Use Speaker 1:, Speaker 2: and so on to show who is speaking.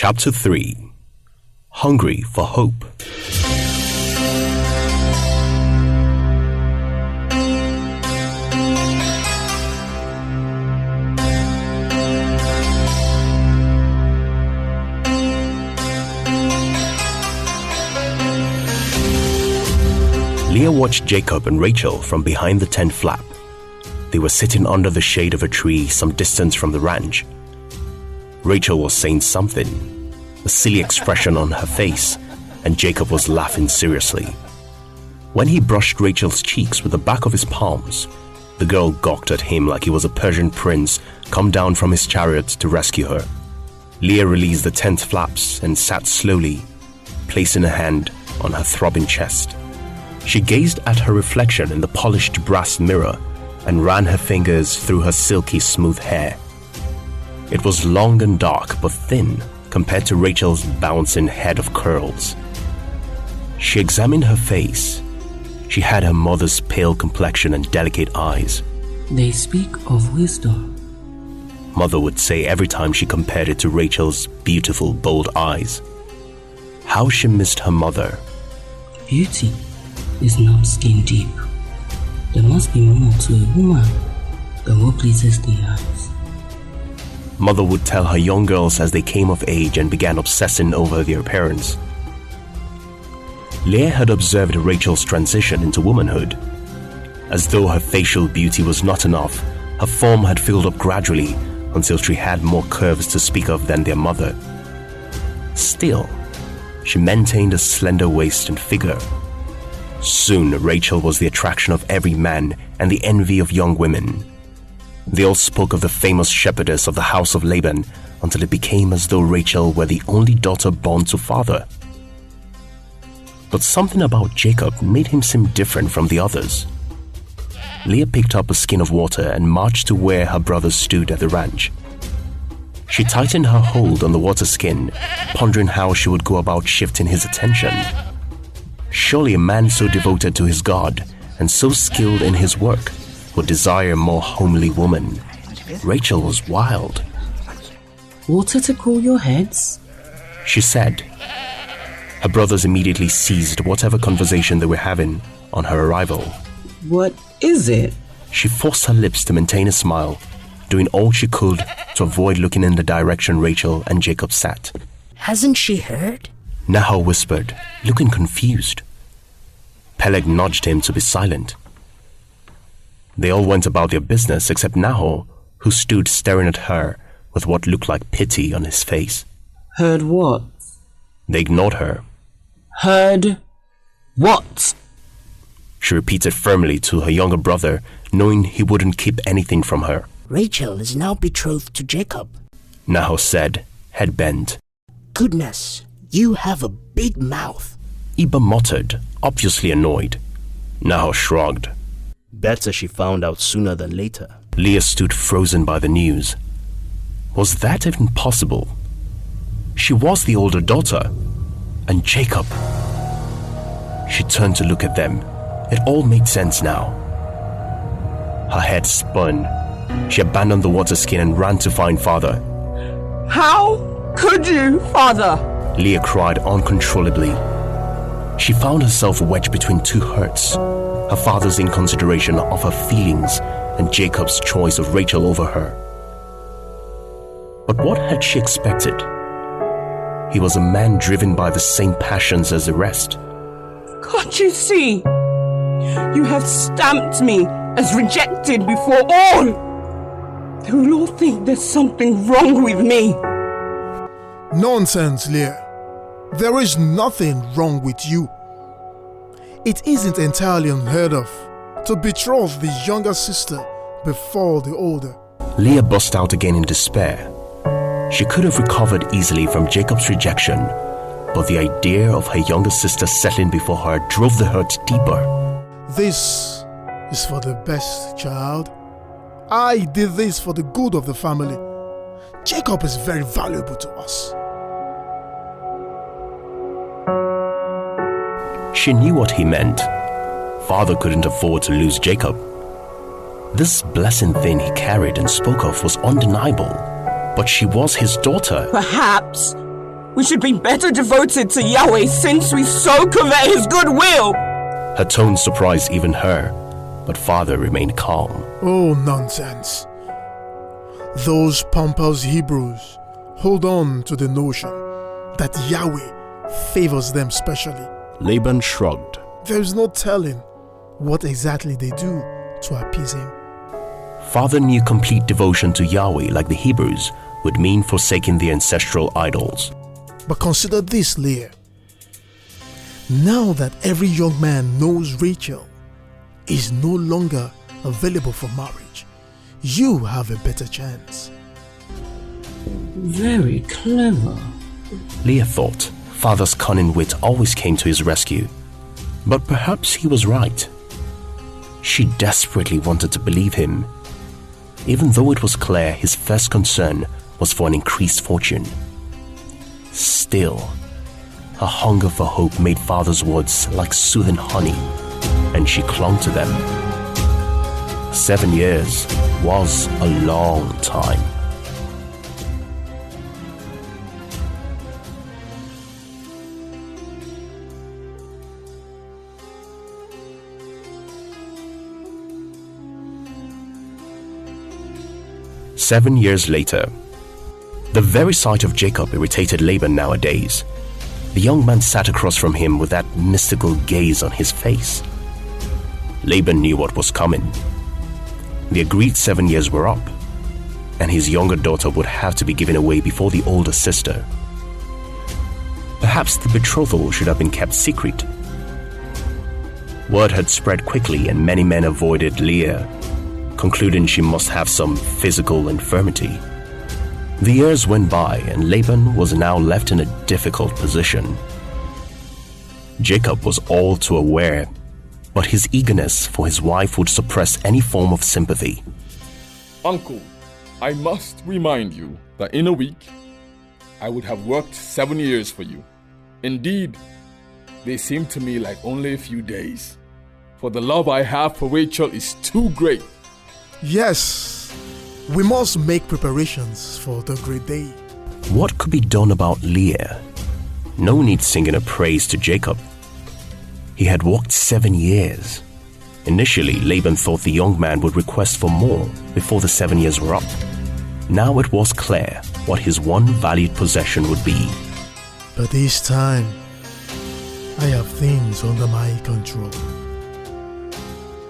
Speaker 1: Chapter 3. Hungry for Hope. Leah watched Jacob and Rachel from behind the tent flap. They were sitting under the shade of a tree some distance from the ranch. Rachel was saying something, a silly expression on her face, and Jacob was laughing seriously. When he brushed Rachel's cheeks with the back of his palms, the girl gawked at him like he was a Persian prince come down from his chariot to rescue her. Leah released the tent flaps and sat slowly, placing a hand on her throbbing chest. She gazed at her reflection in the polished brass mirror and ran her fingers through her silky smooth hair. It was long and dark but thin compared to Rachel's bouncing head of curls. She examined her face. She had her mother's pale complexion and delicate eyes.
Speaker 2: They speak of wisdom,
Speaker 1: Mother would say every time she compared it to Rachel's beautiful, bold eyes. How she missed her mother.
Speaker 2: Beauty is not skin deep. There must be more to a woman than what pleases the eyes.
Speaker 1: Mother would tell her young girls as they came of age and began obsessing over their appearance. Leah had observed Rachel's transition into womanhood. As though her facial beauty was not enough, her form had filled up gradually until she had more curves to speak of than their mother. Still, she maintained a slender waist and figure. Soon, Rachel was the attraction of every man and the envy of young women. They all spoke of the famous shepherdess of the house of Laban until it became as though Rachel were the only daughter born to father. But something about Jacob made him seem different from the others. Leah picked up a skin of water and marched to where her brothers stood at the ranch. She tightened her hold on the water skin, pondering how she would go about shifting his attention. Surely a man so devoted to his God and so skilled in his work would desire a more homely woman. Rachel was wild.
Speaker 2: Water to cool your heads?
Speaker 1: She said. Her brothers immediately seized whatever conversation they were having on her arrival.
Speaker 2: What is it?
Speaker 1: She forced her lips to maintain a smile, doing all she could to avoid looking in the direction Rachel and Jacob sat.
Speaker 3: Hasn't she heard?
Speaker 1: Nahor whispered, looking confused. Peleg nudged him to be silent. They all went about their business except Nahor, who stood staring at her with what looked like pity on his face.
Speaker 2: Heard what?
Speaker 1: They ignored her.
Speaker 2: Heard what?
Speaker 1: She repeated firmly to her younger brother, knowing he wouldn't keep anything from her.
Speaker 3: Rachel is now betrothed to Jacob,
Speaker 1: Nahor said, head bent.
Speaker 3: Goodness, you have a big mouth.
Speaker 1: Iba muttered, obviously annoyed. Nahor shrugged.
Speaker 4: Better she found out sooner than later.
Speaker 1: Leah stood frozen by the news. Was that even possible? She was the older daughter. And Jacob. She turned to look at them. It all made sense now. Her head spun. She abandoned the water skin and ran to find father.
Speaker 5: How could you, father?
Speaker 1: Leah cried uncontrollably. She found herself wedged between two hurts. Her father's inconsideration of her feelings and Jacob's choice of Rachel over her. But what had she expected? He was a man driven by the same passions as the rest.
Speaker 5: Can't you see? You have stamped me as rejected before all. They will all think there's something wrong with me.
Speaker 6: Nonsense, Leah. There is nothing wrong with you. It isn't entirely unheard of to betroth the younger sister before the older.
Speaker 1: Leah burst out again in despair. She could have recovered easily from Jacob's rejection, but the idea of her younger sister settling before her drove the hurt deeper.
Speaker 6: This is for the best, child. I did this for the good of the family. Jacob is very valuable to us.
Speaker 1: She knew what he meant. Father couldn't afford to lose Jacob. This blessing thing he carried and spoke of was undeniable, but she was his daughter.
Speaker 5: Perhaps We should be better devoted to Yahweh since we so covet his goodwill.
Speaker 1: Her tone surprised even her, but father remained calm.
Speaker 6: Oh, nonsense. Those pompous Hebrews hold on to the notion that Yahweh favors them specially.
Speaker 4: Laban shrugged.
Speaker 6: There is no telling what exactly they do to appease him.
Speaker 1: Father knew complete devotion to Yahweh like the Hebrews would mean forsaking their ancestral idols.
Speaker 6: But consider this, Leah. Now that every young man knows Rachel is no longer available for marriage, you have a better chance.
Speaker 2: Very clever.
Speaker 1: Leah thought father's cunning wit always came to his rescue. But perhaps he was right. She desperately wanted to believe him, even though it was clear his first concern was for an increased fortune. Still, her hunger for hope made father's words like soothing honey, and she clung to them. 7 years was a long time. "7 years later, the very sight of Jacob irritated Laban nowadays. The young man sat across from him with that mystical gaze on his face. Laban knew what was coming. The agreed 7 years were up, and his younger daughter would have to be given away before the older sister. Perhaps the betrothal should have been kept secret. Word had spread quickly, and many men avoided Leah, concluding she must have some physical infirmity. The years went by, and Laban was now left in a difficult position. Jacob was all too aware, but his eagerness for his wife would suppress any form of sympathy.
Speaker 7: Uncle, I must remind you that in a week, I would have worked 7 years for you. Indeed, they seem to me like only a few days, for the love I have for Rachel is too great.
Speaker 6: Yes, we must make preparations for the great day.
Speaker 1: What could be done about Leah? No need singing a praise to Jacob. He had walked 7 years. Initially, Laban thought the young man would request for more before the 7 years were up. Now it was clear what his one valued possession would be.
Speaker 6: But this time, I have things under my control.